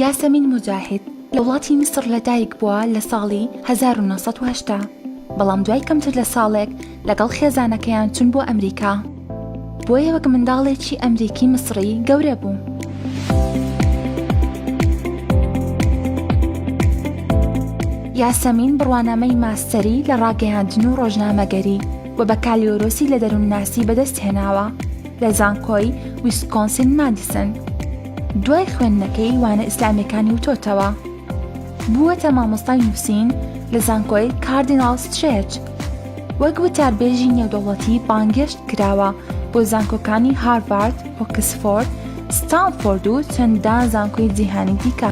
یاسەمین موجاهید لە وڵاتی میسر لەدایک بووە لە ساڵی 1980 بەڵام دوای کەمتر لە ساڵێک لەگەڵ خێزانەکەیان چون بۆ ئەمریکا بۆیە وەک منداڵێکی ئەمریکی مسری گەورە بوو. یاسەمین بڕوانامەی ماستەری لە ڕاگەیاندن و ڕۆژنامەگەری و بەکالیۆرۆسی لە دەروونناسی بەدەست هێناوە لە زانکۆی ویسکۆنسین مادیسن. دوای خوێندنەکەی وانە ئیسلامیەکانی وتۆتەوە بووەتە مامۆستای نووسین لە زانکۆی کاردینال سترێچ. وەک وتاربێژی نێودەوڵەتی بانگێشت کراوە بۆ زانکۆکانی هارڤارد، ئۆکسفۆرد، ستانفۆرد و چەندان زانکۆی جیهانی دیکە.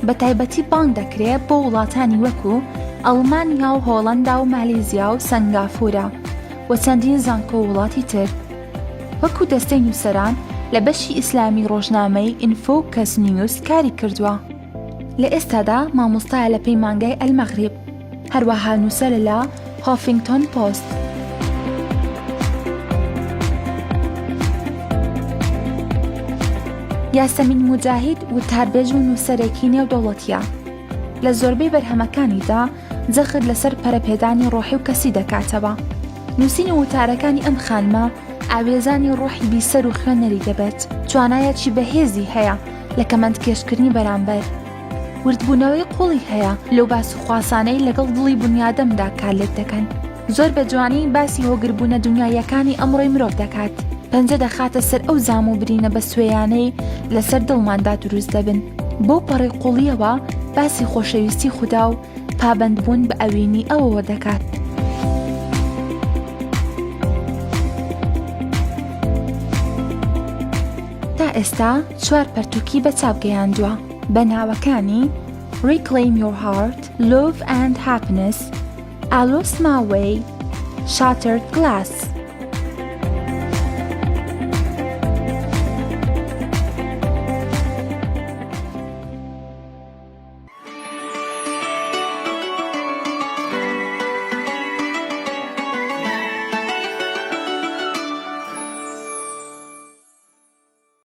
بە تایبەتی بانگ دەکرێت بۆ وڵاتانی وەکو ئەڵمانیا و هۆڵەندا و مالیزیا و سەنگافورە و چەندین زانکۆ وڵاتی تر. وەکو دەستەی نووسەران لە بەشی ئیسلامی ڕۆژنامەی ئینفۆکەس نیوز کاری کردووە. لە ئێستادا مامۆستایە لە پەیمانگای ئەلمەغریب، هەروەها نووسەرە لە هافینگتۆن پۆست. یاسەمین موجاهید وتاربێژ و نووسەرێکی نێودەوڵەتیە. لە زۆربەی بەرهەمەکانیدا جەخت لەسەر پەرەپێدانی ڕۆحی و کەسی دەکاتەوە. نووسین و وتارەکانی ئەم خانمە ئاوێزانی ڕۆحی بیسەر و خوێنەری دەبێت. توانایەکی بەهێزی هەیە لە کەمەندکێشکردنی بەرامبەر. وردبوونەوەی قوڵی هەیە لەو باس و خواسانەی لەگەڵ دڵی بنیادەمدا کارلێک دەکەن. زۆر بە جوانی باسی هۆگربوونە دنیایەکانی ئەمڕۆی مرۆڤ دەکات. پەنجە دەخاتە سەر ئەو زام و برینە بە سوێیانەی لەسەر دڵماندا دروست دەبن. بۆ پەڕی قوڵیەوە باسی خۆشەویستی خودا و پابەندبوون بە ئەوینی ئەوەوە دەکات. تا ئێستا 4 پەرتووکی بە چاپ گەیاندووە بە ناوەکانی Reclaim Your Heart, Love and Happiness, I Lost My Way, Shattered Glass.